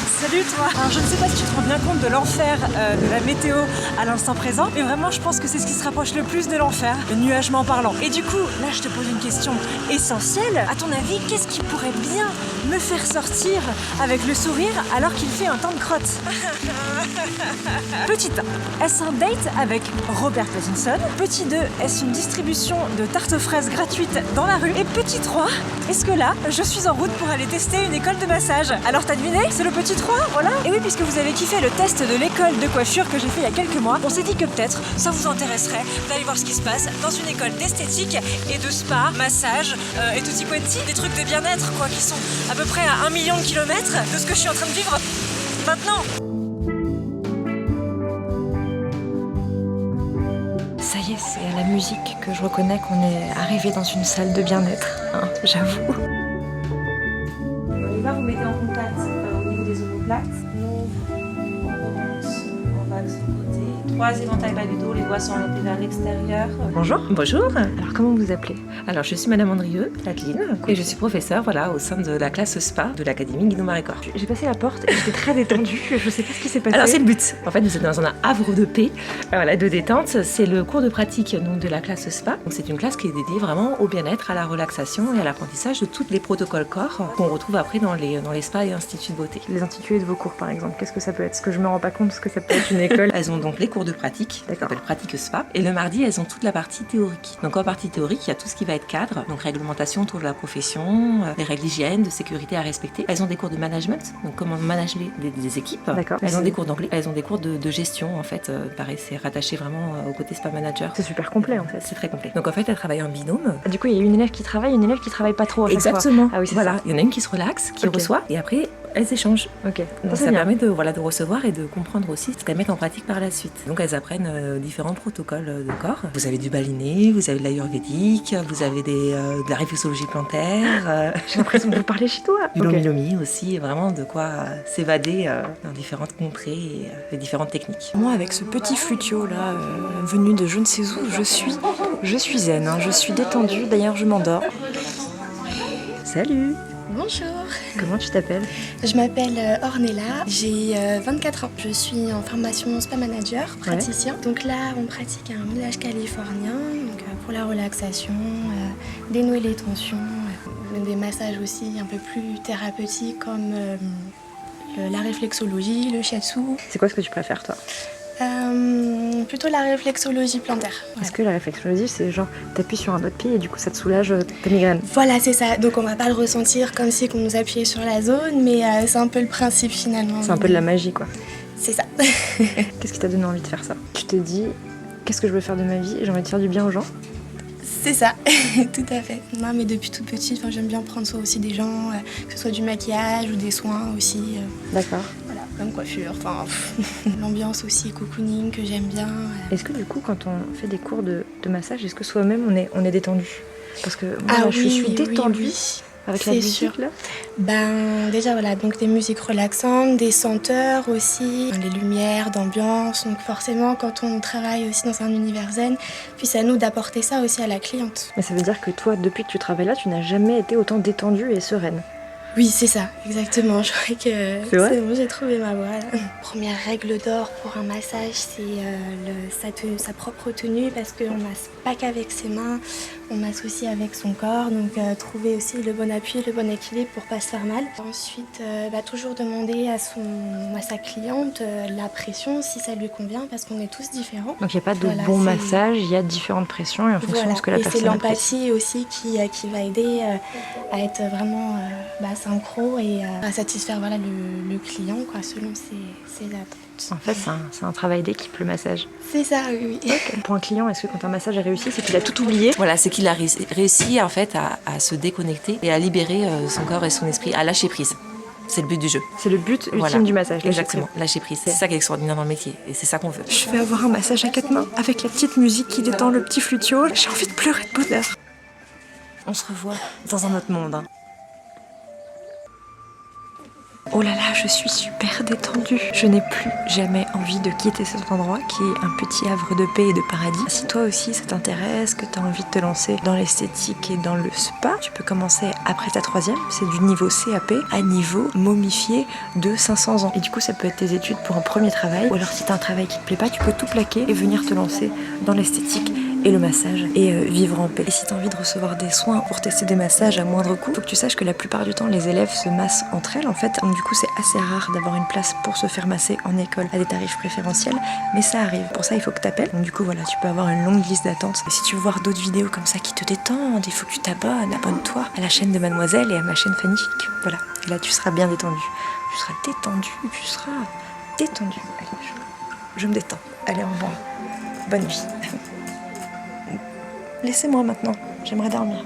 Salut toi. Alors je ne sais pas si tu te rends bien compte de l'enfer de la météo à l'instant présent, mais vraiment je pense que c'est ce qui se rapproche le plus de l'enfer, le nuagement parlant. Et du coup, là je te pose une question essentielle. À ton avis, qu'est-ce qui pourrait bien me faire sortir avec le sourire alors qu'il fait un temps de crotte? Petit 1, est-ce un date avec Robert Pattinson? Petit 2, est-ce une distribution de tartes aux fraises gratuite dans la rue? Et petit 3, est-ce que là, je suis en route pour aller tester une école de massage? Alors t'as deviné? C'est le petit 3, voilà. Et oui, puisque vous avez kiffé le test de l'école de coiffure que j'ai fait il y a quelques mois, on s'est dit que peut-être ça vous intéresserait d'aller voir ce qui se passe dans une école d'esthétique et de spa, massage et tutti quanti, des trucs de bien-être quoi, qui sont à peu près à 1 million de kilomètres de ce que je suis en train de vivre maintenant. Ça y est, c'est à la musique que je reconnais qu'on est arrivé dans une salle de bien-être, hein, j'avoue. Là, vous mettez en contact au niveau des omoplates. Nous, on remonte en bas de ce côté. 3 éventails bas du dos, les doigts sont orientés vers l'extérieur. Bonjour. Bonjour. Alors, comment vous vous appelez? Alors, je suis Madame Andrieux, Adeline, et je suis professeure au sein de la classe SPA de l'Académie Guido Marécor. J'ai passé la porte et j'étais très détendue, je sais pas ce qui s'est passé. Alors, c'est le but. En fait, vous êtes dans un havre de paix, de détente. C'est le cours de pratique donc, de la classe SPA. Donc, c'est une classe qui est dédiée vraiment au bien-être, à la relaxation et à l'apprentissage de tous les protocoles corps qu'on retrouve après dans les spas et instituts de beauté. Les intitulés de vos cours, par exemple, qu'est-ce que ça peut être? Parce que je me rends pas compte de ce que ça peut être une école. Elles ont donc les cours de pratique, ça s'appelle pratique spa, et le mardi, elles ont toute la partie théorique. Donc en partie théorique, il y a tout ce qui va être cadre, donc réglementation autour de la profession, les règles d'hygiène, de sécurité à respecter. Elles ont des cours de management, donc comment manager des équipes. D'accord. Elles ont des cours d'anglais, elles ont des cours de gestion, en fait, pareil, c'est rattaché vraiment au côté spa manager. C'est super complet, en fait. C'est très complet. Donc en fait, elles travaillent en binôme. Du coup, il y a une élève qui travaille, une élève qui travaille pas trop à chaque Exactement. fois. Ah oui, voilà, ça. il y en a une qui se relaxe, qui reçoit, et après, elles échangent. Ok. Donc ça permet de recevoir et de comprendre aussi ce qu'elles mettent en pratique par la suite. Donc elles apprennent différents protocoles de corps. Vous avez du baliné, vous avez de l'ayurvédique, vous avez de la réflexologie plantaire. J'ai l'impression de vous parler chinois. Du lomi aussi, vraiment de quoi s'évader dans différentes contrées et les différentes techniques. Moi, avec ce petit flutio là, venu de je ne sais où, je suis zen, hein, je suis détendue, d'ailleurs je m'endors. Salut. Bonjour, Comment tu t'appelles? je m'appelle Ornella, j'ai 24 ans. Je suis en formation spa manager, praticien. Donc là, on pratique un moulage californien donc, pour la relaxation, dénouer les tensions, des massages aussi un peu plus thérapeutiques comme la réflexologie, le shiatsu. C'est quoi ce que tu préfères toi? Plutôt la réflexologie plantaire. Est-ce que la réflexologie c'est genre t'appuies sur un autre pied et du coup ça te soulage ta migraine? Voilà, c'est ça. Donc on va pas le ressentir comme si on nous appuyait sur la zone, mais c'est un peu le principe finalement. C'est un peu de la magie quoi. C'est ça. Qu'est-ce qui t'a donné envie de faire ça? Tu te dis, qu'est-ce que je veux faire de ma vie? J'ai envie de faire du bien aux gens? C'est ça, tout à fait. Non, mais depuis toute petite, j'aime bien prendre soin aussi des gens, que ce soit du maquillage ou des soins aussi. D'accord. Voilà, même coiffure, l'ambiance aussi, cocooning que j'aime bien. Est-ce que du coup quand on fait des cours de massage, est-ce que soi-même on est détendu? Parce que moi là, je suis détendue. Oui. Avec la C'est musique sûr. là? Déjà voilà, donc des musiques relaxantes, des senteurs aussi, les lumières d'ambiance. Donc forcément, quand on travaille aussi dans un univers zen, puis c'est à nous d'apporter ça aussi à la cliente. Mais ça veut dire que toi, depuis que tu travailles là, tu n'as jamais été autant détendue et sereine. Oui, c'est ça, exactement. Je crois que C'est vrai? c'est bon, j'ai trouvé ma voie là. Première règle d'or pour un massage, c'est sa propre tenue parce qu'on masse pas qu'avec ses mains, on masse aussi avec son corps. Donc trouver aussi le bon appui, le bon équilibre pour pas se faire mal. Ensuite, toujours demander à sa cliente la pression si ça lui convient parce qu'on est tous différents. Donc il n'y a pas de bon massage, il y a différentes pressions et en fonction de ce que la personne apprécie. Et c'est l'empathie aussi qui va aider à être vraiment synchro et à satisfaire le client quoi, selon ses attentes. En fait, c'est un travail d'équipe le massage. C'est ça, oui. Okay. Pour un client, est-ce que quand un massage a réussi, c'est qu'il a tout oublié? Voilà, c'est qu'il a réussi en fait à se déconnecter et à libérer son corps et son esprit, à lâcher prise. C'est le but du jeu. C'est le but ultime du massage. Exactement, lâcher prise. C'est ça qui est extraordinaire dans le métier et c'est ça qu'on veut. Je vais avoir un massage à 4 mains avec la petite musique qui détend le petit flutio. J'ai envie de pleurer de bonheur. On se revoit dans un autre monde. Oh là là, je suis super détendue. Je n'ai plus jamais envie de quitter cet endroit qui est un petit havre de paix et de paradis. Si toi aussi ça t'intéresse, que tu as envie de te lancer dans l'esthétique et dans le spa, tu peux commencer après ta 3e. C'est du niveau CAP à niveau momifié de 500 ans. Et du coup, ça peut être tes études pour un premier travail. Ou alors si tu as un travail qui te plaît pas, tu peux tout plaquer et venir te lancer dans l'esthétique et le massage et vivre en paix. Et si tu as envie de recevoir des soins pour tester des massages à moindre coût, faut que tu saches que la plupart du temps les élèves se massent entre elles en fait, donc du coup c'est assez rare d'avoir une place pour se faire masser en école à des tarifs préférentiels, mais ça arrive. Pour ça il faut que tu appelles, donc du coup voilà, tu peux avoir une longue liste d'attente. Et si tu veux voir d'autres vidéos comme ça qui te détendent, il faut que tu t'abonnes, abonne-toi à la chaîne de Mademoiselle et à ma chaîne Fannyfique. Voilà, et là tu seras bien détendu, tu seras détendu, tu seras détendu. Allez, je me détends. Allez, au revoir, bonne nuit. Laissez-moi maintenant, j'aimerais dormir.